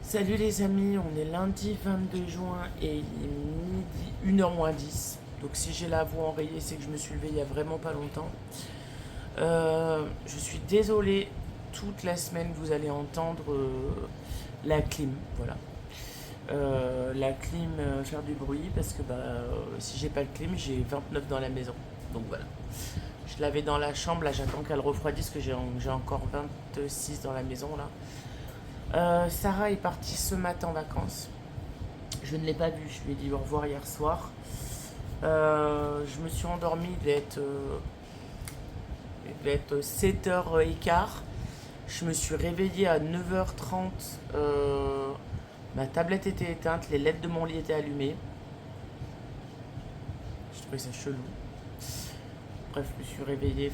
Salut les amis, on est lundi 22 juin et il est midi 1h moins 10. Donc si j'ai la voix enrayée, c'est que je me suis levé il y a vraiment pas longtemps. Je suis désolé, toute la semaine vous allez entendre la clim, voilà. La clim faire du bruit parce que si j'ai pas le clim, j'ai 29 dans la maison. Donc voilà. Je l'avais dans la chambre, là j'attends qu'elle refroidisse, que j'ai encore 26 dans la maison là. Sarah est partie ce matin en vacances. Je ne l'ai pas vue, je lui ai dit au revoir hier soir. Je me suis endormie, il devait être 7h15. Je me suis réveillée à 9h30. Ma tablette était éteinte, les LED de mon lit étaient allumées. Je trouvais ça chelou. Bref, je me suis réveillée,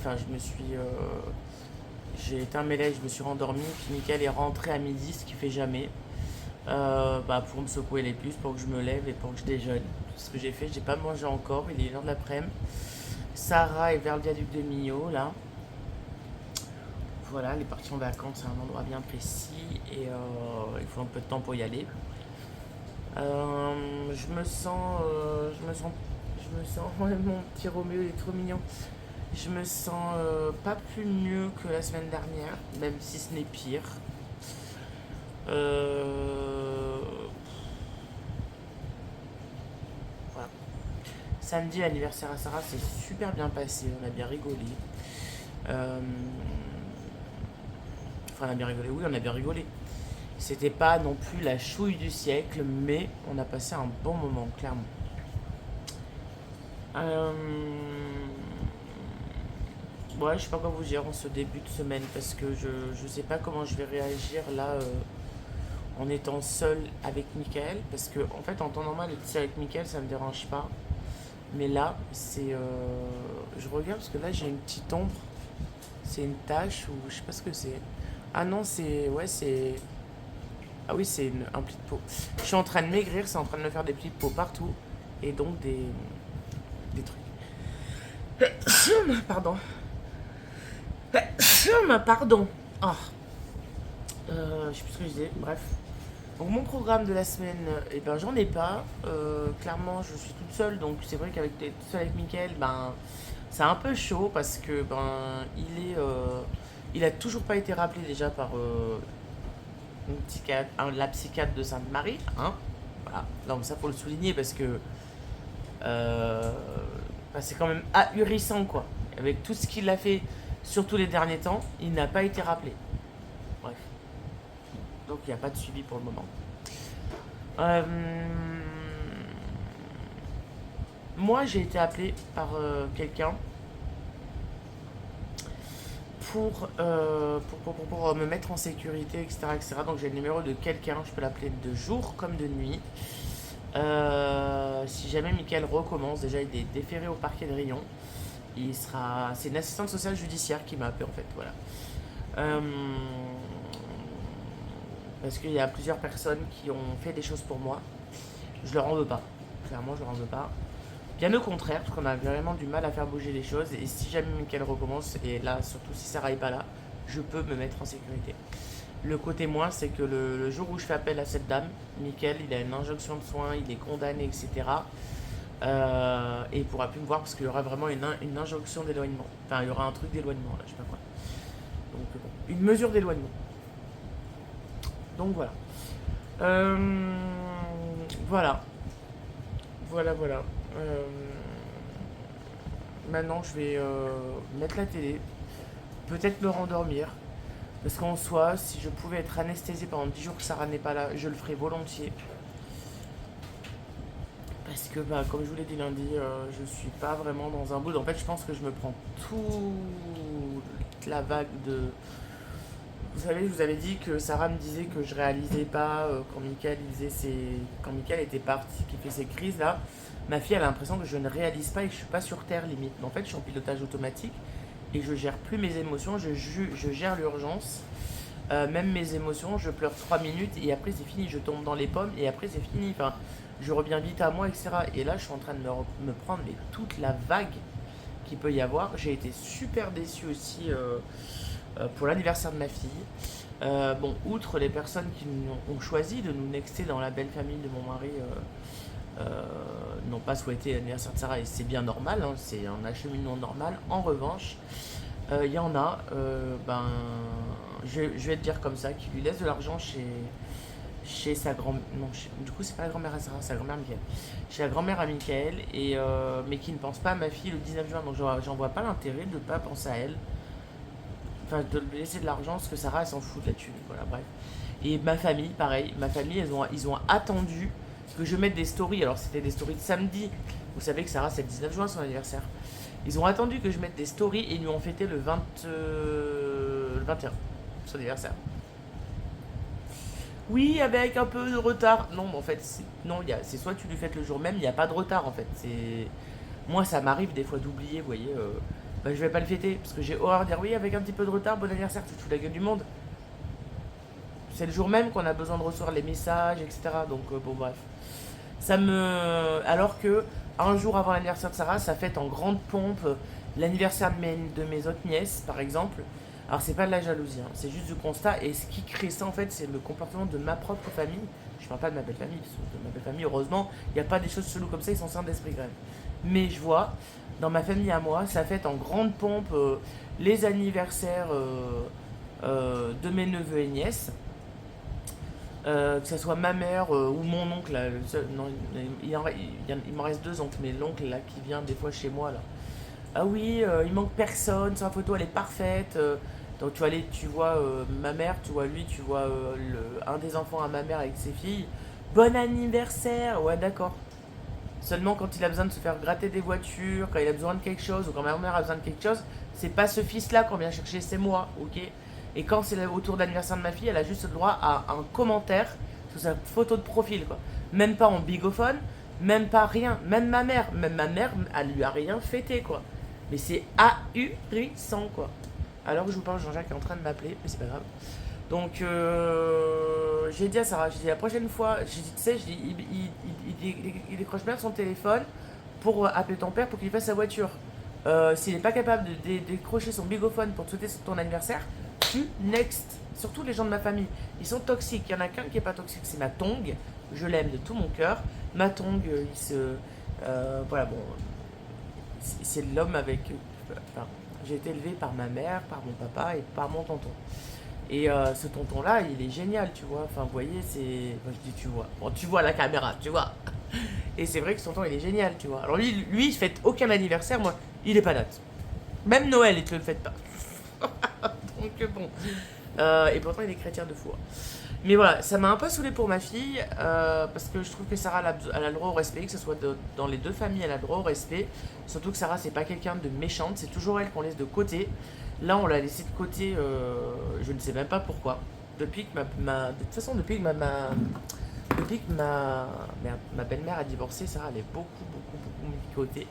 j'ai éteint mes LED, je me suis rendormie. Puis Mickaël est rentré à midi, ce qu'il fait jamais. Pour me secouer les puces, pour que je me lève et pour que je déjeune. Ce que j'ai fait, j'ai pas mangé encore, il est l'heure de l'après-midi. Sarah est vers le viaduc de Millau, là. Voilà, elle est partie en vacances à un endroit bien précis et il faut un peu de temps pour y aller. Je me sens, ouais, mon petit Roméo il est trop mignon. Je me sens pas plus mieux que la semaine dernière, même si ce n'est pire. Euh, voilà. Samedi, l'anniversaire à Sarah s'est super bien passé, on a bien rigolé. Euh, on a bien rigolé, oui, on a bien rigolé. C'était pas non plus la chouille du siècle, mais on a passé un bon moment, clairement. Euh, Ouais, je sais pas quoi vous dire en ce début de semaine parce que je sais pas comment je vais réagir là en étant seul avec Michael. Parce que en fait, en temps normal, être seul avec Michael, ça me dérange pas. Mais là, je regarde parce que là, j'ai une petite ombre. C'est une tache ou je sais pas ce que c'est. Ah non, c'est. Ouais, c'est. Ah oui, c'est un pli de peau. Je suis en train de maigrir, c'est en train de me faire des plis de peau partout. Et donc des trucs. Pardon. Pardon. Ah, je sais plus ce que je disais. Bref. Donc mon programme de la semaine, eh ben j'en ai pas. Clairement, je suis toute seule, donc c'est vrai qu'avec toute seule avec Mickaël, c'est un peu chaud parce que il a toujours pas été rappelé déjà par la psychiatre de Sainte-Marie, hein. Voilà. Non, mais ça faut le souligner parce que euh, c'est quand même ahurissant quoi. Avec tout ce qu'il a fait, surtout les derniers temps, il n'a pas été rappelé. Bref. Donc il n'y a pas de suivi pour le moment. Euh, Moi, j'ai été appelé par quelqu'un pour me mettre en sécurité, etc., etc. Donc j'ai le numéro de quelqu'un, je peux l'appeler de jour comme de nuit. Si jamais Mickaël recommence, déjà il est déféré au parquet de Rion. C'est une assistante sociale judiciaire qui m'a appelé en fait, voilà. Euh, Parce qu'il y a plusieurs personnes qui ont fait des choses pour moi. Je leur en veux pas. Clairement, je leur en veux pas. Bien au contraire, parce qu'on a vraiment du mal à faire bouger les choses. Et si jamais Mickaël recommence, et là, surtout si Sarah est pas là, je peux me mettre en sécurité. Le côté moins, c'est que le jour où je fais appel à cette dame, Mickaël, il a une injonction de soins, il est condamné, etc. Et il pourra plus me voir parce qu'il y aura vraiment une injonction d'éloignement. Enfin, il y aura un truc d'éloignement, là, je sais pas quoi. Donc, bon, une mesure d'éloignement. Donc, voilà. Euh, voilà. Voilà. Euh, Maintenant, je vais mettre la télé, peut-être me rendormir. Parce qu'en soi, si je pouvais être anesthésiée pendant 10 jours que Sarah n'est pas là, je le ferais volontiers. Parce que, comme je vous l'ai dit lundi, je suis pas vraiment dans un mood. En fait, je pense que je me prends toute la vague de. Vous savez, je vous avais dit que Sarah me disait que je réalisais pas quand Mickaël était parti, qu'il fait ses crises là. Ma fille a l'impression que je ne réalise pas et que je suis pas sur terre limite. Mais en fait, je suis en pilotage automatique et je gère plus mes émotions, je gère l'urgence. Même mes émotions, je pleure 3 minutes et après c'est fini, je tombe dans les pommes et après c'est fini. Enfin, je reviens vite à moi, etc. Et là, je suis en train de me prendre mais toute la vague qu'il peut y avoir. J'ai été super déçue aussi pour l'anniversaire de ma fille. Bon, outre les personnes qui ont choisi de nous nexter dans la belle famille de mon mari, n'ont pas souhaité l'anniversaire de Sarah et c'est bien normal, hein, c'est un acheminement normal. En revanche, il y en a, ben, je vais te dire comme ça, qui lui laisse de l'argent chez sa grand non du coup c'est pas la grand-mère à Sarah, c'est la grand-mère à Mickaël, chez la grand-mère à Mickaël, et mais qui ne pense pas à ma fille le 19 juin, donc j'en vois pas l'intérêt de pas penser à elle, enfin de lui laisser de l'argent parce que Sarah elle s'en fout de la thune, voilà, bref. Et ma famille pareil, ma famille ils ont attendu que je mette des stories, alors c'était des stories de samedi, vous savez que Sarah c'est le 19 juin son anniversaire, ils ont attendu que je mette des stories et ils lui ont fêté le 21 son anniversaire. Oui, avec un peu de retard. Non, mais en fait, non, c'est soit tu lui fêtes le jour même, il n'y a pas de retard en fait. Moi, ça m'arrive des fois d'oublier, vous voyez. Bah, je vais pas le fêter parce que j'ai horreur de dire oui, avec un petit peu de retard, bon anniversaire, tu te fous de la gueule du monde. C'est le jour même qu'on a besoin de recevoir les messages, etc. Donc, bon, bref. Alors que, un jour avant l'anniversaire de Sarah, ça fête en grande pompe l'anniversaire de mes autres nièces, par exemple. Alors, c'est pas de la jalousie, hein, c'est juste du constat. Et ce qui crée ça, en fait, c'est le comportement de ma propre famille. Je parle pas de ma belle famille, parce que de ma belle famille, heureusement, il n'y a pas des choses cheloues comme ça, ils sont sains d'esprit grave. Mais je vois, dans ma famille à moi, ça fête en grande pompe les anniversaires de mes neveux et nièces. Que ce soit ma mère ou mon oncle, là, non, il m'en reste deux oncles, mais l'oncle là qui vient des fois chez moi là. Ah oui, il manque personne, sur la photo elle est parfaite. Donc tu vois, tu vois ma mère, tu vois lui, tu vois un des enfants à ma mère avec ses filles. Bon anniversaire, ouais d'accord. Seulement quand il a besoin de se faire gratter des voitures, quand il a besoin de quelque chose, ou quand ma mère a besoin de quelque chose, c'est pas ce fils-là qu'on vient chercher, c'est moi, ok. Et quand c'est autour de l'anniversaire de ma fille, elle a juste le droit à un commentaire sur sa photo de profil, quoi. Même pas en bigophone, même pas rien. Même ma mère, elle lui a rien fêté, quoi. Mais c'est ahurissant, quoi. Alors que je vous parle, Jean-Jacques est en train de m'appeler, mais c'est pas grave. Donc, j'ai dit à Sarah, j'ai dit la prochaine fois, j'ai dit, tu sais, il décroche bien son téléphone pour appeler ton père pour qu'il fasse sa voiture. S'il n'est pas capable de décrocher son bigophone pour te souhaiter ton anniversaire, tu next. Surtout les gens de ma famille, ils sont toxiques. Il y en a qu'un qui est pas toxique, c'est ma tongue. Je l'aime de tout mon cœur. Ma tongue, voilà, bon, c'est l'homme avec. Enfin, j'ai été élevé par ma mère, par mon papa et par mon tonton. Et ce tonton-là, il est génial, tu vois. Enfin, vous voyez, c'est. Moi, je dis, tu vois. Bon, tu vois la caméra, tu vois. Et c'est vrai que ce tonton, il est génial, tu vois. Alors, lui il fête aucun anniversaire, moi, il est pas date. Même Noël, il te le fête pas. Donc, bon. Et pourtant, il est chrétien de foi. Mais voilà, ça m'a un peu saoulé pour ma fille, parce que je trouve que Sarah, elle a le droit au respect, que ce soit dans les deux familles, elle a le droit au respect. Surtout que Sarah, c'est pas quelqu'un de méchante, c'est toujours elle qu'on laisse de côté. Là, on l'a laissée de côté, je ne sais même pas pourquoi. Depuis que de toute façon, depuis que ma belle-mère a divorcé, Sarah, elle est beaucoup mis de côté.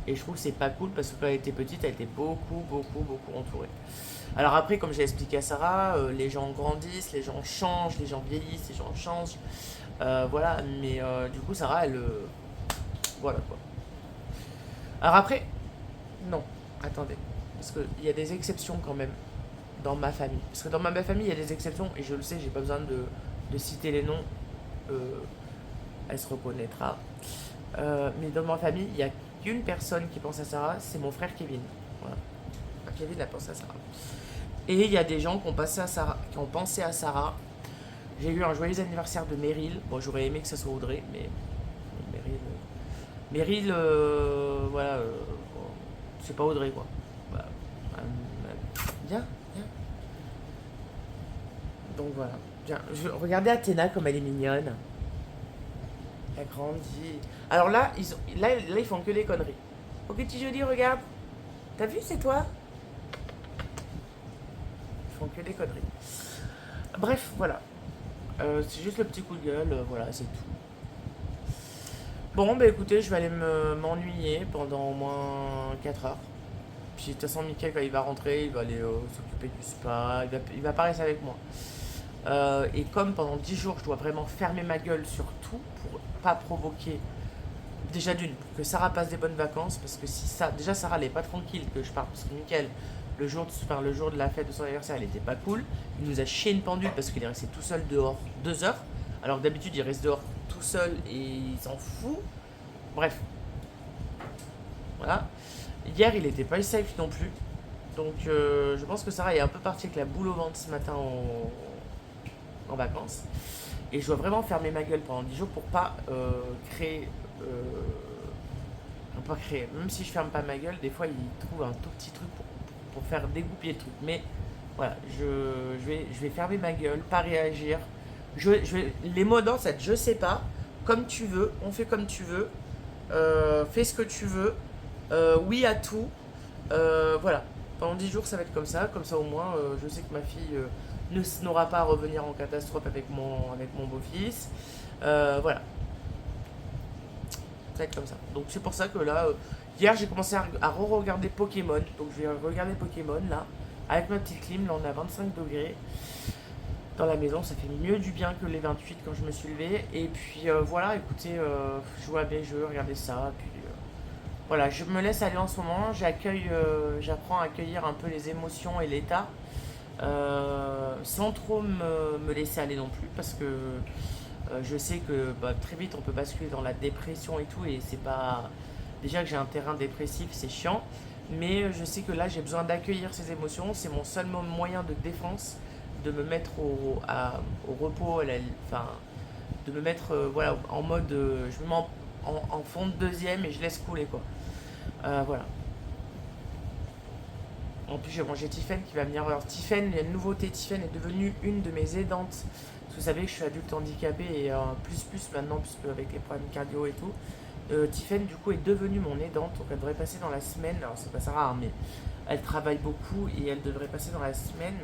Et je trouve que c'est pas cool parce que quand elle était petite, elle était beaucoup entourée. Alors après, comme j'ai expliqué à Sarah, les gens grandissent, les gens changent, les gens vieillissent, les gens changent. Voilà, mais du coup, Sarah, elle. Voilà quoi. Alors après, non, attendez. Parce qu'il y a des exceptions quand même dans ma famille. Parce que dans ma famille, il y a des exceptions, et je le sais, j'ai pas besoin de citer les noms. Euh, Elle se reconnaîtra. Mais dans ma famille, il y a qu'une personne qui pense à Sarah, c'est mon frère Kevin. Voilà. Kevin a pensé à Sarah. Et il y a des gens qui ont pensé à Sarah. J'ai eu un joyeux anniversaire de Meryl. Bon, j'aurais aimé que ça soit Audrey, mais Meryl, voilà, bon, c'est pas Audrey quoi. Voilà. Viens. Donc voilà. Viens. Regardez Athéna comme elle est mignonne. Elle a grandi. Alors là, ils font que des conneries. Oh petit joli, regarde. T'as vu, c'est toi. Ils font que des conneries. Bref, voilà. C'est juste le petit coup de gueule, voilà, c'est tout. Bon, bah écoutez, je vais aller m'ennuyer pendant au moins 4 heures. Puis de toute façon, Mickaël, quand il va rentrer, il va aller s'occuper du spa, il va pas rester avec moi. Et comme pendant 10 jours, je dois vraiment fermer ma gueule sur tout pour pas provoquer. Déjà d'une, pour que Sarah passe des bonnes vacances, parce que si ça. Déjà, Sarah, elle est pas tranquille que je parte, parce que Mickaël, le jour de la fête de son anniversaire, elle était pas cool. Il nous a chié une pendule parce qu'il est resté tout seul dehors 2 heures. Alors que d'habitude, il reste dehors tout seul et il s'en fout. Bref, voilà. Hier, il était pas safe non plus. Donc, je pense que Sarah est un peu partie avec la boule au ventre ce matin en vacances. Et je dois vraiment fermer ma gueule pendant 10 jours pour pas créer. Pas créer. Même si je ferme pas ma gueule, des fois, il trouve un tout petit truc pour faire dégoupiller le truc. Mais voilà, je vais fermer ma gueule, pas réagir. Les mots dans cette je sais pas, comme tu veux, on fait comme tu veux, fais ce que tu veux, oui à tout. Voilà, pendant 10 jours ça va être comme ça au moins je sais que ma fille n'aura pas à revenir en catastrophe avec mon beau-fils. Voilà, ça va être comme ça. Donc c'est pour ça que là, hier j'ai commencé à re-regarder Pokémon. Donc je vais regarder Pokémon là, avec ma petite clim, là on est à 25 degrés. Dans la maison, ça fait mieux du bien que les 28 quand je me suis levée. Et puis voilà, écoutez, jouer à des jeux, regarder ça. Puis voilà, je me laisse aller en ce moment. J'apprends à accueillir un peu les émotions et l'état. Sans trop me laisser aller non plus. Parce que je sais que très vite on peut basculer dans la dépression et tout. Et c'est pas. Déjà que j'ai un terrain dépressif, c'est chiant. Mais je sais que là, j'ai besoin d'accueillir ces émotions. C'est mon seul moyen de défense, de me mettre au repos, enfin, de me mettre voilà, en mode, je me mets en fond de deuxième et je laisse couler quoi. Voilà. En plus, j'ai mangé Tiffen qui va venir. Alors, Tiffen, il y a une nouveauté. Tiffen est devenue une de mes aidantes. Parce que vous savez que je suis adulte handicapé et plus maintenant, puisque avec les problèmes cardio et tout. Tiffen, du coup, est devenue mon aidante. Donc, elle devrait passer dans la semaine. Alors, c'est pas ça rare, mais elle travaille beaucoup et elle devrait passer dans la semaine.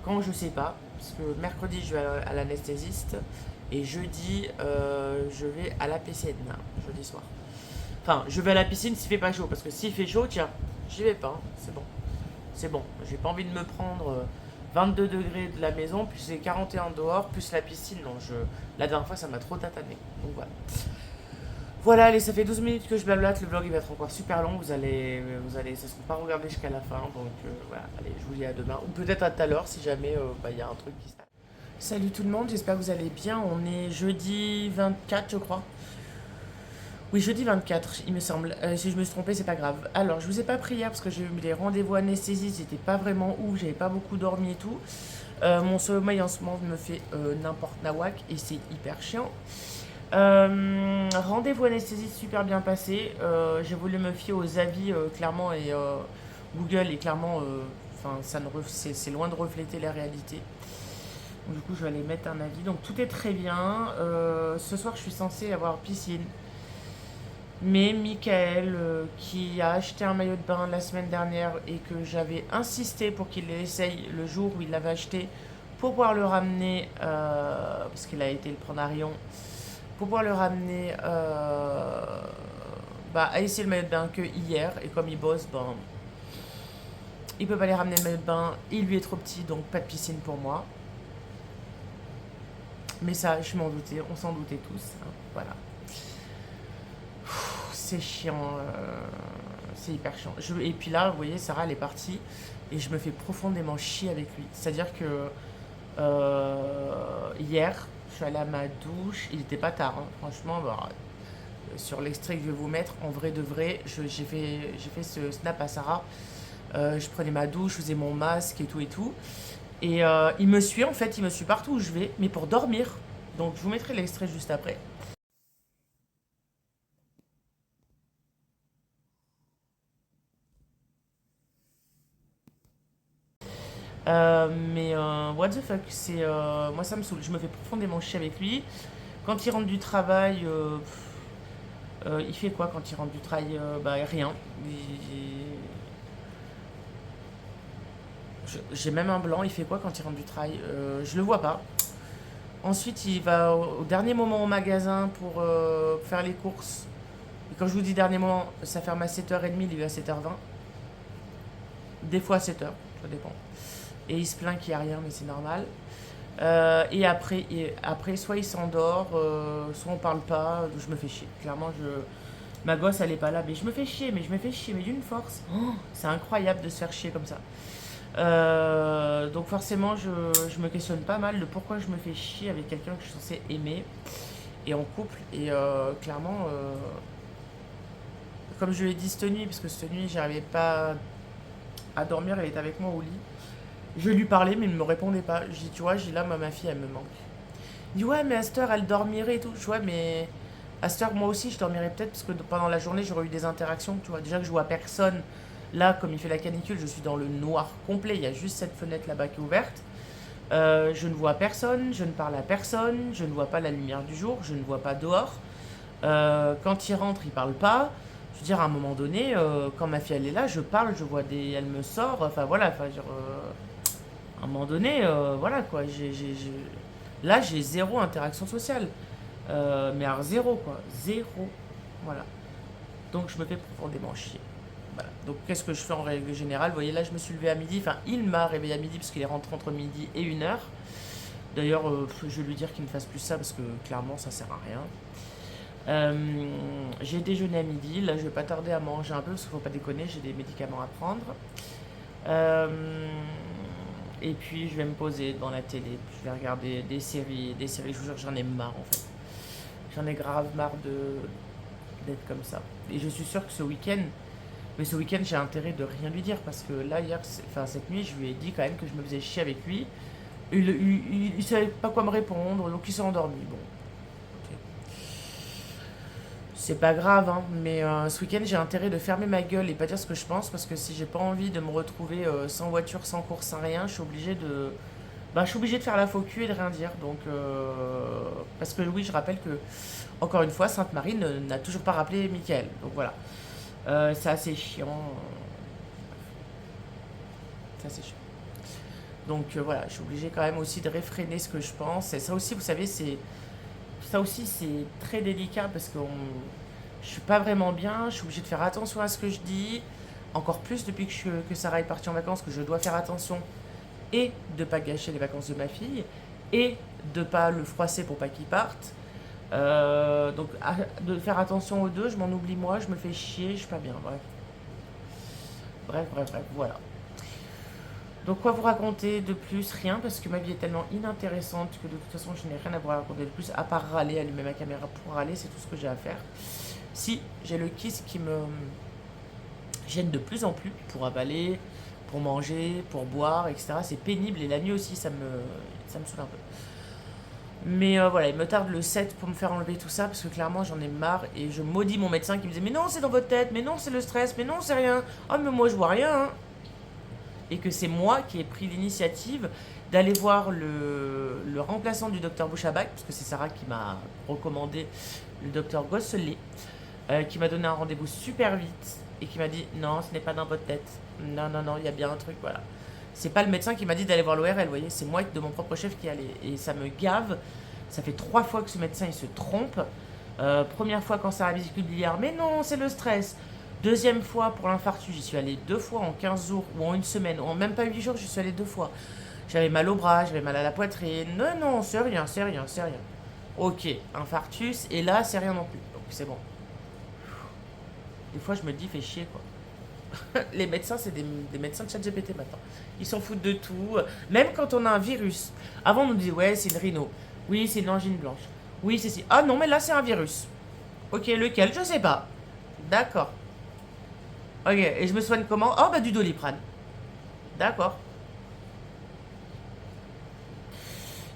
Quand je sais pas. Parce que mercredi, je vais à l'anesthésiste. Et jeudi, je vais à la piscine. Jeudi soir. Enfin, je vais à la piscine s'il fait pas chaud. Parce que s'il fait chaud, tiens, j'y vais pas. C'est bon. C'est bon. J'ai pas envie de me prendre 22 degrés de la maison, plus les 41 dehors, plus la piscine. Non, la dernière fois, ça m'a trop tatané. Donc voilà. Voilà, allez, ça fait 12 minutes que je blablate. Le vlog, il va être encore super long. Vous allez ça se pas regarder jusqu'à la fin. Donc voilà, allez, je vous dis à demain. Ou peut-être à tout à l'heure si jamais il y a un truc qui se passe. Salut tout le monde, j'espère que vous allez bien. On est jeudi 24, je crois. Oui, jeudi 24, il me semble. Si je me suis trompée, c'est pas grave. Alors, je vous ai pas pris hier parce que j'ai eu des rendez-vous anesthésistes. J'étais pas vraiment ouf, j'avais pas beaucoup dormi et tout. Mon sommeil en ce moment me fait n'importe nawak et c'est hyper chiant. Rendez-vous anesthésiste super bien passé. J'ai voulu me fier aux avis clairement et Google est clairement, enfin, c'est loin de refléter la réalité. Donc, du coup, je vais aller mettre un avis. Donc, tout est très bien. Ce soir, je suis censée avoir piscine. Mais Michael, qui a acheté un maillot de bain la semaine dernière et que j'avais insisté pour qu'il l'essaye le jour où il l'avait acheté pour pouvoir le ramener, parce qu'il a été le prendre à Rion, pour pouvoir le ramener à essayer le maillot de bain que hier. Et comme il bosse, il peut pas aller ramener le maillot de bain. Il lui est trop petit, donc pas de piscine pour moi. Mais ça, je m'en doutais, on s'en doutait tous. Hein, voilà. C'est chiant, c'est hyper chiant. Et puis là, vous voyez, Sarah, elle est partie et je me fais profondément chier avec lui. C'est-à-dire que hier, je suis allée à ma douche, il n'était pas tard, hein, franchement, sur l'extrait que je vais vous mettre, en vrai de vrai, j'ai fait ce snap à Sarah. Je prenais ma douche, je faisais mon masque et tout et tout. Et il me suit, en fait, il me suit partout où je vais, mais pour dormir. Donc je vous mettrai l'extrait juste après. What the fuck, moi ça me saoule, je me fais profondément chier avec lui. Quand il rentre du travail, il fait quoi quand il rentre du travail? Rien. J'ai même un blanc, il fait quoi quand il rentre du travail? Je le vois pas. Ensuite, il va au dernier moment au magasin pour faire les courses. Et quand je vous dis dernier moment, ça ferme à 7h30, il est à 7h20. Des fois à 7h, ça dépend. Et il se plaint qu'il n'y a rien, mais c'est normal. Et après, soit il s'endort, soit on parle pas. Je me fais chier. Clairement, Ma gosse, elle est pas là. Mais je me fais chier, mais d'une force. Oh, c'est incroyable de se faire chier comme ça. Donc forcément, je me questionne pas mal de pourquoi je me fais chier avec quelqu'un que je suis censée aimer et en couple. Et clairement, comme je l'ai dit cette nuit, parce que cette nuit, j'arrivais pas à dormir, elle était avec moi au lit. Je lui parlais, mais il ne me répondait pas. Je dis, tu vois, j'ai là, ma fille, elle me manque. Il dit, ouais, mais à cette heure, elle dormirait et tout. Je vois, mais à cette heure, moi aussi, je dormirais peut-être parce que pendant la journée, j'aurais eu des interactions. Tu vois, déjà que je vois personne. Là, comme il fait la canicule, je suis dans le noir complet. Il y a juste cette fenêtre là-bas qui est ouverte. Je ne vois personne, je ne parle à personne, je ne vois pas la lumière du jour, je ne vois pas dehors. Quand il rentre, il parle pas. Je veux dire, à un moment donné, quand ma fille elle est là, je parle, je vois des, elle me sort. Enfin voilà, enfin, genre, à un moment donné, voilà quoi. Là, j'ai zéro interaction sociale. Mais alors zéro quoi, zéro. Voilà. Donc je me fais profondément chier. Voilà. Donc qu'est-ce que je fais en règle générale? Vous voyez là, je me suis levé à midi. Enfin, il m'a réveillé à midi parce qu'il est rentré entre midi et 1 heure. D'ailleurs, je vais lui dire qu'il ne fasse plus ça parce que clairement, ça sert à rien. J'ai déjeuné à midi. Là, je vais pas tarder à manger un peu parce qu'il faut pas déconner, j'ai des médicaments à prendre. Euh, et puis, je vais me poser devant la télé. Je vais regarder des séries. Des séries, je vous jure, j'en ai marre en fait. J'en ai grave marre d'être comme ça. Et je suis sûr que ce week-end, mais ce week-end, j'ai intérêt de rien lui dire parce que là, hier, enfin cette nuit, je lui ai dit quand même que je me faisais chier avec lui. Il savait pas quoi me répondre, donc il s'est endormi. Bon, ok. C'est pas grave, hein, mais ce week-end, j'ai intérêt de fermer ma gueule et pas dire ce que je pense parce que si j'ai pas envie de me retrouver sans voiture, sans course, sans rien, je suis obligé de. Bah, je suis obligé de faire la faux cul et de rien dire. Donc, parce que oui, je rappelle que, encore une fois, Sainte-Marie n'a toujours pas rappelé Michael. Donc voilà. C'est assez chiant. C'est assez chiant. Donc voilà, je suis obligé quand même aussi de réfréner ce que je pense. Et ça aussi, vous savez, c'est très délicat parce que je suis pas vraiment bien. Je suis obligé de faire attention à ce que je dis. Encore plus depuis que Sarah est partie en vacances, que je dois faire attention et de pas gâcher les vacances de ma fille et de pas le froisser pour pas qu'il parte. Donc de faire attention aux deux, je m'en oublie moi, je me fais chier, je suis pas bien. Bref, bref, voilà. Donc quoi vous raconter de plus? Rien, parce que ma vie est tellement inintéressante que de toute façon je n'ai rien à vous raconter de plus, à part râler, allumer ma caméra pour râler, c'est tout ce que j'ai à faire. Si, j'ai le kiss qui me gêne de plus en plus pour avaler, pour manger, pour boire, etc. C'est pénible et la nuit aussi ça me saoule un peu. Mais voilà, il me tarde le 7 pour me faire enlever tout ça parce que clairement j'en ai marre et je maudis mon médecin qui me disait mais non c'est dans votre tête, mais non c'est le stress, mais non c'est rien. Oh mais moi je vois rien, hein. Et que c'est moi qui ai pris l'initiative d'aller voir le remplaçant du docteur Bouchabac, parce que c'est Sarah qui m'a recommandé le docteur Gosselet, qui m'a donné un rendez-vous super vite et qui m'a dit non, ce n'est pas dans votre tête. Non, non, non, il y a bien un truc, voilà. C'est pas le médecin qui m'a dit d'aller voir l'ORL, vous voyez, c'est moi de mon propre chef qui est allé. Et ça me gave. Ça fait 3 fois que ce médecin il se trompe. Première fois quand Sarah vésicule biliaire, mais non, c'est le stress. Deuxième fois pour l'infarctus, j'y suis allée 2 fois en 15 jours ou en une semaine, ou en même pas 8 jours, j'y suis allée 2 fois. J'avais mal au bras, j'avais mal à la poitrine. Non, non, c'est rien, c'est rien, c'est rien. Ok, infarctus, et là, c'est rien non plus. Donc c'est bon. Des fois, je me dis, fais chier quoi. Les médecins, c'est des médecins de ChatGPT maintenant. Ils s'en foutent de tout. Même quand on a un virus. Avant, on nous dit, ouais, c'est une rhino. Oui, c'est une angine blanche. Oui, c'est si. Ah non, mais là, c'est un virus. Ok, lequel? Je sais pas. D'accord. Ok, et je me soigne comment? Oh, bah du Doliprane. D'accord.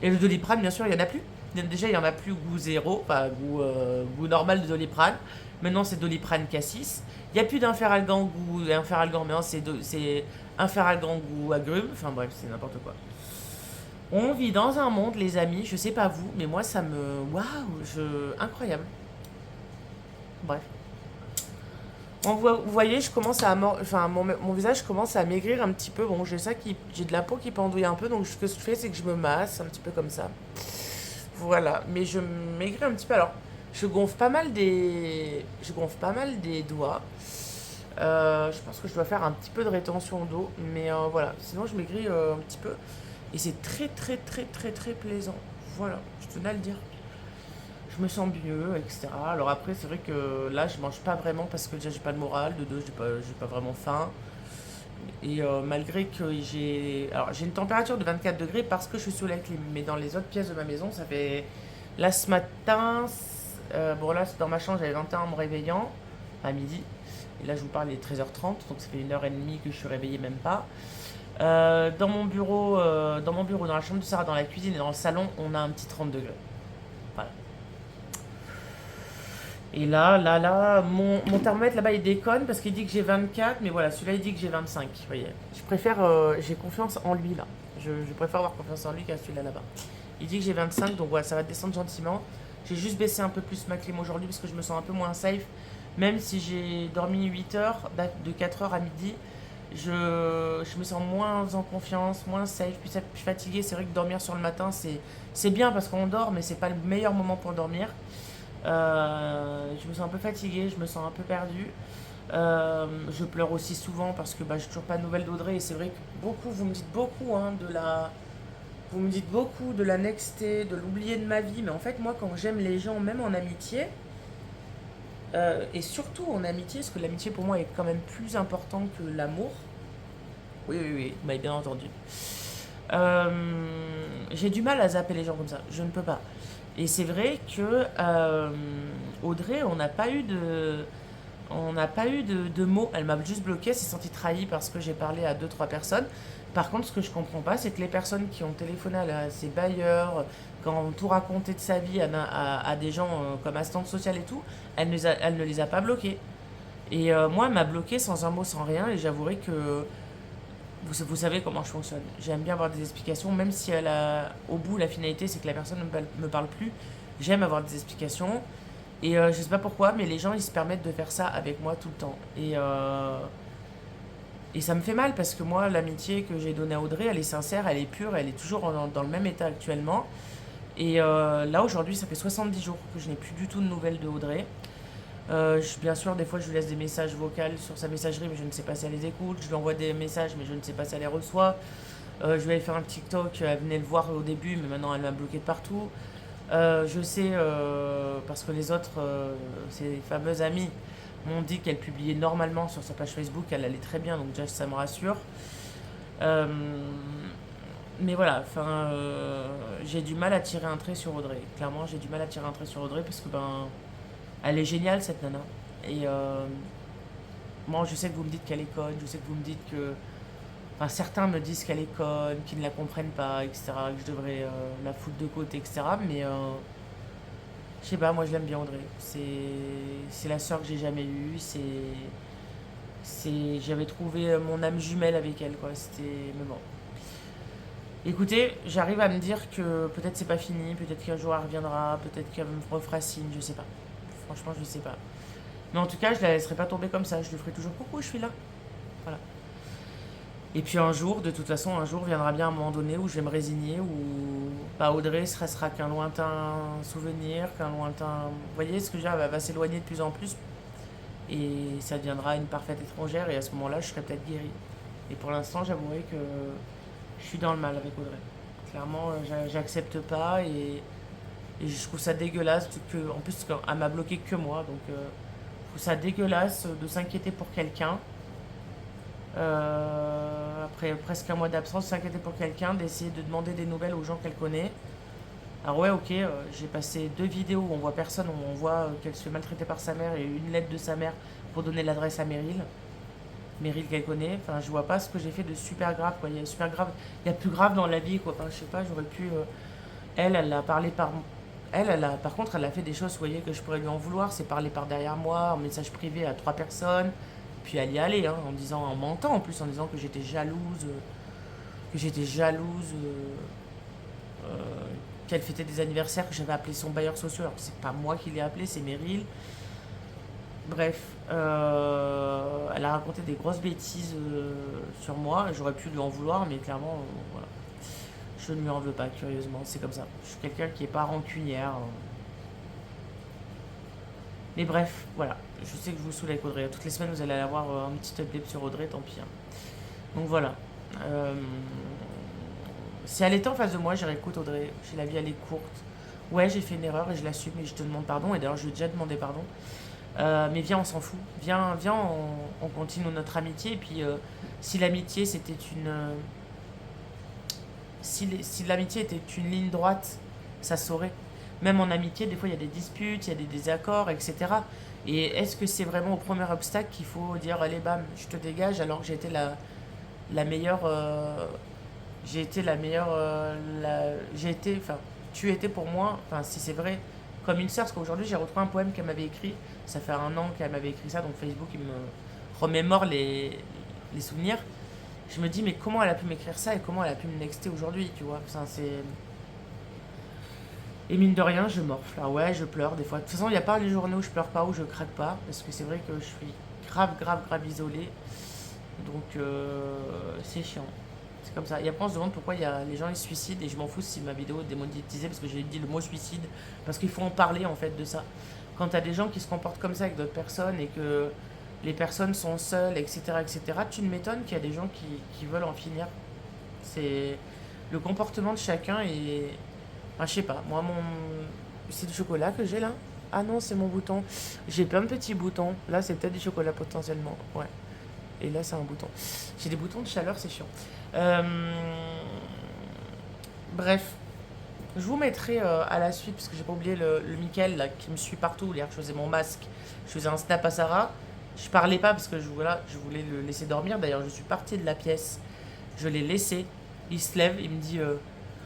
Et le Doliprane, bien sûr, il n'y en a plus. Déjà, il n'y en a plus goût zéro, enfin goût normal de Doliprane. Maintenant, c'est Doliprane Cassis. Il n'y a plus d'inferalgan goût inferalgan, mais non, c'est inferalgan goût agrumes. Enfin bref, c'est n'importe quoi. On vit dans un monde, les amis, je sais pas vous, mais moi, ça me. Waouh, incroyable. Bref. Vous voyez, je commence à enfin mon visage commence à maigrir un petit peu. Bon, j'ai de la peau qui pendouille un peu, donc ce que je fais, c'est que je me masse un petit peu comme ça. Voilà, mais je maigris un petit peu. Alors, je gonfle pas mal des doigts. Je pense que je dois faire un petit peu de rétention d'eau, mais voilà. Sinon, je maigris un petit peu, et c'est très très très très très plaisant. Voilà, je tenais à le dire. je me sens mieux, etc. Alors après, c'est vrai que là, je mange pas vraiment parce que déjà, j'ai pas de morale, de deux, j'ai pas vraiment faim. Et malgré que j'ai... Alors, j'ai une température de 24 degrés parce que je suis sous la clim. Mais dans les autres pièces de ma maison, ça fait... Là, ce matin... bon, là, dans ma chambre, j'avais 21 en me réveillant, à midi. Et là, je vous parle, il est 13h30, donc ça fait 1h30 que je suis réveillée, même pas. Dans mon bureau, dans la chambre de Sarah, dans la cuisine et dans le salon, on a un petit 30 degrés. Voilà. Et là, mon thermomètre là-bas il déconne parce qu'il dit que j'ai 24, mais voilà, celui-là il dit que j'ai 25. Vous voyez, je préfère, j'ai confiance en lui là. Je préfère avoir confiance en lui qu'à celui-là là-bas. Il dit que j'ai 25, donc voilà, ça va descendre gentiment. J'ai juste baissé un peu plus ma clim aujourd'hui parce que je me sens un peu moins safe. Même si j'ai dormi 8 heures, de 4 heures à midi, je me sens moins en confiance, moins safe, plus fatigué. C'est vrai que dormir sur le matin, c'est bien parce qu'on dort, mais c'est pas le meilleur moment pour dormir. Je me sens un peu fatiguée, je me sens un peu perdue. Je pleure aussi souvent parce que bah, j'ai toujours pas de nouvelles d'Audrey. Et c'est vrai que beaucoup, vous me dites beaucoup hein, vous me dites beaucoup de la nexter, de l'oublier de ma vie. Mais en fait, moi, quand j'aime les gens, même en amitié, et surtout en amitié, parce que l'amitié pour moi est quand même plus important que l'amour. Oui, oui, oui, vous m'avez bien entendu. Euh, j'ai du mal à zapper les gens comme ça, je ne peux pas. Et c'est vrai que Audrey, on n'a pas eu de mots. Elle m'a juste bloqué, elle s'est sentie trahie parce que j'ai parlé à deux trois personnes. Par contre, ce que je comprends pas, c'est que les personnes qui ont téléphoné à ses bailleurs, qui ont tout raconté de sa vie à des gens comme assistante sociale et tout, elle ne les a pas bloqués. Et moi, elle m'a bloqué sans un mot, sans rien. Et j'avouerai que vous savez comment je fonctionne. J'aime bien avoir des explications, même si au bout, la finalité, c'est que la personne ne me parle plus. J'aime avoir des explications. Et je sais pas pourquoi, mais les gens, ils se permettent de faire ça avec moi tout le temps. Et ça me fait mal parce que moi, l'amitié que j'ai donnée à Audrey, elle est sincère, elle est pure, elle est toujours dans le même état actuellement. Et là, aujourd'hui, ça fait 70 jours que je n'ai plus du tout de nouvelles de Audrey. Bien sûr, des fois, je lui laisse des messages vocaux sur sa messagerie, mais je ne sais pas si elle les écoute. Je lui envoie des messages, mais je ne sais pas si elle les reçoit. Je vais aller faire un TikTok, elle venait le voir au début, mais maintenant elle m'a bloqué de partout. Je sais, parce que les autres, ces fameuses amies, m'ont dit qu'elle publiait normalement sur sa page Facebook, elle allait très bien, donc déjà ça me rassure. Euh, mais voilà, enfin, j'ai du mal à tirer un trait sur Audrey. Clairement, j'ai du mal à tirer un trait sur Audrey parce que ben, elle est géniale cette nana. Et moi, je sais que vous me dites qu'elle est conne, je sais que vous me dites que. Enfin, certains me disent qu'elle est conne, qu'ils ne la comprennent pas, etc., que je devrais la foutre de côté, etc. Mais je sais pas, moi je l'aime bien Audrey. C'est la sœur que j'ai jamais eue. J'avais trouvé mon âme jumelle avec elle, quoi. Mais bon. Écoutez, j'arrive à me dire que peut-être c'est pas fini, peut-être qu'un jour elle reviendra, peut-être qu'elle me refera signe, je sais pas. Franchement, je sais pas. Mais en tout cas, je la laisserai pas tomber comme ça. Je lui ferai toujours coucou, je suis là. Voilà. Et puis un jour, de toute façon, un jour viendra bien un moment donné où je vais me résigner, où bah, Audrey sera qu'un lointain souvenir, qu'un lointain. Vous voyez ce que je veux dire, elle va s'éloigner de plus en plus et ça deviendra une parfaite étrangère et à ce moment-là, je serai peut-être guérie. Et pour l'instant, j'avouerai que je suis dans le mal avec Audrey. Clairement, j'accepte pas et je trouve ça dégueulasse en plus, elle m'a bloqué que moi, donc je trouve ça dégueulasse de s'inquiéter pour quelqu'un après presque un mois d'absence, s'inquiéter pour quelqu'un, d'essayer de demander des nouvelles aux gens qu'elle connaît. Alors ouais, ok, j'ai passé deux vidéos où on voit personne, où on voit qu'elle se fait maltraiter par sa mère et une lettre de sa mère pour donner l'adresse à Meryl. Meryl qu'elle connaît. Enfin, je vois pas ce que j'ai fait de super grave, quoi. Il y a super grave, il y a plus grave dans la vie, quoi. Enfin, je sais pas, j'aurais pu. Elle a parlé par. Par contre, elle a fait des choses, vous voyez, que je pourrais lui en vouloir. C'est parler par derrière moi, en message privé à trois personnes. Puis elle y allait, hein, en mentant en plus, en disant que j'étais jalouse, euh, qu'elle fêtait des anniversaires, que j'avais appelé son bailleur social, alors que c'est pas moi qui l'ai appelé, c'est Meryl. Bref, elle a raconté des grosses bêtises sur moi, j'aurais pu lui en vouloir, mais clairement, voilà. Je ne lui en veux pas, curieusement, c'est comme ça. Je suis quelqu'un qui est pas rancunière. Mais bref, voilà. Je sais que je vous saoule avec Audrey. Toutes les semaines, vous allez avoir un petit update sur Audrey, tant pis, hein. Donc voilà. Euh, Si elle était en face de moi, j'irais écoute Audrey, la vie elle est courte. Ouais, j'ai fait une erreur et je l'assume et je te demande pardon. Et d'ailleurs, je lui ai déjà demandé pardon. Mais viens, on s'en fout. Viens, on continue notre amitié. Et puis, si l'amitié, c'était si l'amitié était une ligne droite, ça se saurait. Même en amitié, des fois, il y a des disputes, il y a des désaccords, etc. Et est-ce que c'est vraiment au premier obstacle qu'il faut dire, allez, bam, je te dégage, alors que j'ai été la meilleure. J'ai été la meilleure. J'ai été. Enfin, tu étais pour moi, enfin, si c'est vrai, comme une sœur, parce qu'aujourd'hui, j'ai retrouvé un poème qu'elle m'avait écrit. Ça fait un an qu'elle m'avait écrit ça, donc Facebook, il me remémore les souvenirs. Je me dis, mais comment elle a pu m'écrire ça et comment elle a pu me nexter aujourd'hui, tu vois. Enfin, c'est. Et mine de rien, je morfle. Ah ouais, je pleure des fois. De toute façon, il n'y a pas les journées où je pleure pas, où je craque pas, parce que c'est vrai que je suis grave, grave, grave isolée. Donc, c'est chiant. C'est comme ça. Et après, on se demande pourquoi les gens ils se suicident. Et je m'en fous si ma vidéo est démonétisée parce que j'ai dit le mot suicide. Parce qu'il faut en parler en fait de ça. Quand t'as des gens qui se comportent comme ça avec d'autres personnes et que les personnes sont seules, etc., etc., tu ne m'étonnes qu'il y a des gens qui veulent en finir. C'est le comportement de chacun et. Enfin, je sais pas. Moi, mon. C'est du chocolat que j'ai là. Ah non, c'est mon bouton. J'ai plein de petits boutons. Là, c'est peut-être du chocolat potentiellement. Ouais. Et là, c'est un bouton. J'ai des boutons de chaleur, c'est chiant. Euh, Bref, je vous mettrai à la suite, parce que j'ai pas oublié le Mickaël là, qui me suit partout. Hier, je faisais mon masque, je faisais un snap à Sarah. Je parlais pas parce que voilà, je voulais le laisser dormir. D'ailleurs, je suis partie de la pièce. Je l'ai laissé. Il se lève, il me dit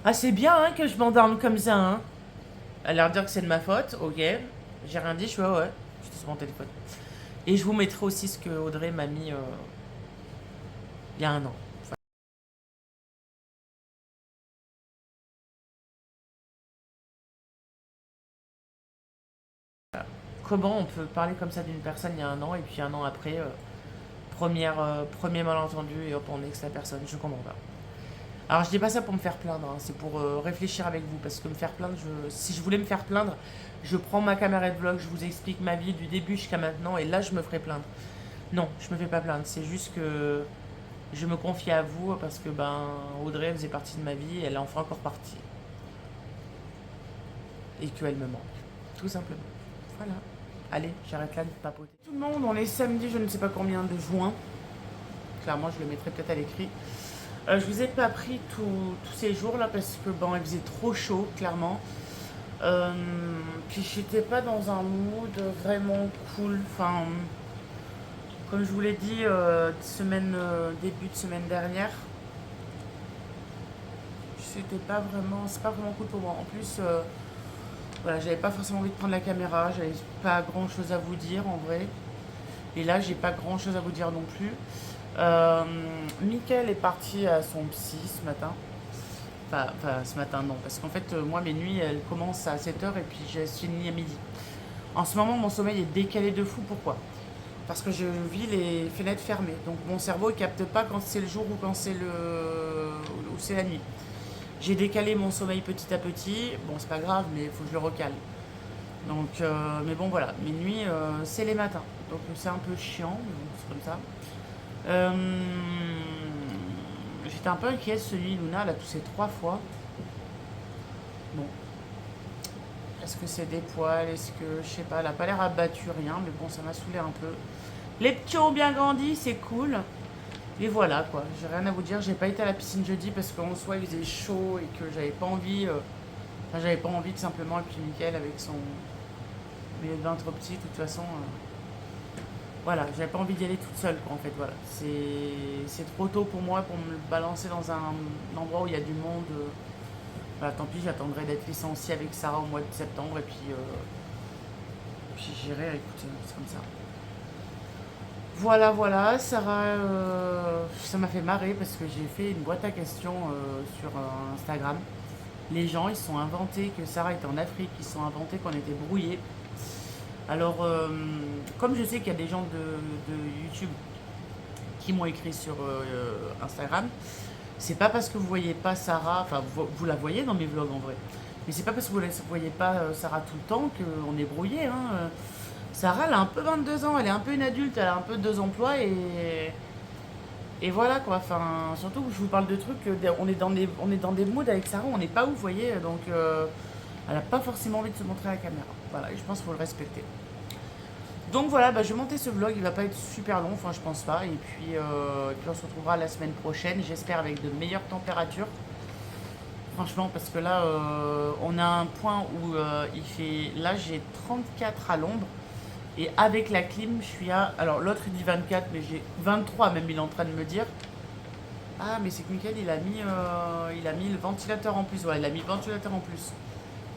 ah, c'est bien hein, que je m'endorme comme ça. Hein. Elle a l'air de dire que c'est de ma faute. Ok. J'ai rien dit, je suis ouais. J'étais sur mon téléphone. Et je vous mettrai aussi ce que Audrey m'a mis il y a un an. Comment on peut parler comme ça d'une personne il y a un an et puis un an après, premier malentendu et hop, on ex la personne. Je comprends pas. Alors je dis pas ça pour me faire plaindre, hein, c'est pour réfléchir avec vous. Parce que me faire plaindre, si je voulais me faire plaindre, je prends ma caméra de vlog, je vous explique ma vie du début jusqu'à maintenant et là je me ferai plaindre. Non, je me fais pas plaindre, c'est juste que je me confie à vous parce que ben Audrey faisait partie de ma vie et elle en fera encore partie. Et qu'elle me manque. Tout simplement. Voilà. Allez, j'arrête là de papoter. Tout le monde, on est samedi, je ne sais pas combien de juin. Clairement, je le mettrai peut-être à l'écrit. Je vous ai pas pris tous ces jours là parce que bon, il faisait trop chaud, clairement. Euh, Puis j'étais pas dans un mood vraiment cool. Enfin, comme je vous l'ai dit, début de semaine dernière, c'est pas vraiment cool pour moi. En plus, voilà, j'avais pas forcément envie de prendre la caméra, j'avais pas grand chose à vous dire en vrai. Et là, j'ai pas grand chose à vous dire non plus. Mickaël est parti à son psy ce matin. Enfin, ce matin, non, parce qu'en fait, moi, mes nuits, elles commencent à 7 h et puis je finis à midi. En ce moment, mon sommeil est décalé de fou. Pourquoi? Parce que je vis les fenêtres fermées. Donc, mon cerveau ne capte pas quand c'est le jour ou quand ou c'est la nuit. J'ai décalé mon sommeil petit à petit. Bon, c'est pas grave, mais il faut que je le recale. Donc, mais bon, voilà. Mes nuits, c'est les matins. Donc, c'est un peu chiant, mais bon, c'est comme ça. Euh, J'étais un peu inquiète ce nuit. Luna, elle a toussé 3 fois. Bon, est-ce que c'est des poils? Est-ce que, je sais pas, elle a pas l'air abattue, rien, mais bon, ça m'a saoulé un peu. Les petits ont bien grandi, c'est cool. Et voilà, quoi, j'ai rien à vous dire. J'ai pas été à la piscine jeudi parce qu'en soi, il faisait chaud et que j'avais pas envie. Enfin, j'avais pas envie, tout simplement. Et puis, Mickaël, avec son milieu de bain trop petit, de toute façon. Voilà, j'avais pas envie d'y aller toute seule, quoi, en fait, voilà. C'est trop tôt pour moi pour me balancer dans un endroit où il y a du monde. Voilà, tant pis, j'attendrai d'être licenciée avec Sarah au mois de septembre et puis j'irai, écoutez, c'est comme ça. Voilà, voilà, Sarah, ça m'a fait marrer parce que j'ai fait une boîte à questions sur Instagram. Les gens, ils se sont inventés que Sarah était en Afrique, ils se sont inventés qu'on était brouillés. Alors, comme je sais qu'il y a des gens de YouTube qui m'ont écrit sur Instagram, c'est pas parce que vous voyez pas Sarah, enfin vous la voyez dans mes vlogs en vrai, mais c'est pas parce que vous ne voyez pas Sarah tout le temps qu'on est brouillé. Hein. Sarah, elle a un peu 22 ans, elle est un peu une adulte, elle a un peu 2 emplois et voilà quoi. Enfin, surtout que je vous parle de trucs, on est dans des moods avec Sarah, on n'est pas où, vous voyez. Donc, Elle n'a pas forcément envie de se montrer à la caméra. Voilà, et je pense qu'il faut le respecter. Donc voilà, bah, je vais monter ce vlog, il va pas être super long, enfin je pense pas. Et puis on se retrouvera la semaine prochaine, j'espère avec de meilleures températures. Franchement, parce que là, on a un point où il fait... Là, j'ai 34 à l'ombre. Et avec la clim, je suis à... Alors l'autre il dit 24, mais j'ai 23 même, il est en train de me dire. Ah, mais c'est que Mickaël, il a mis le ventilateur en plus. Ouais, il a mis le ventilateur en plus.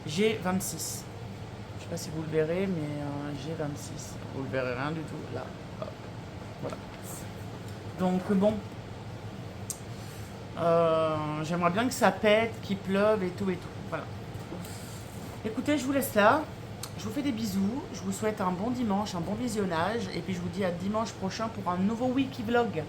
J'ai 26. Je sais pas si vous le verrez, mais j'ai 26. Vous le verrez rien du tout. Là, hop, voilà. Donc bon, j'aimerais bien que ça pète, qu'il pleuve et tout et tout. Voilà. Écoutez, je vous laisse là. Je vous fais des bisous. Je vous souhaite un bon dimanche, un bon visionnage. Et puis je vous dis à dimanche prochain pour un nouveau Wiki Vlog.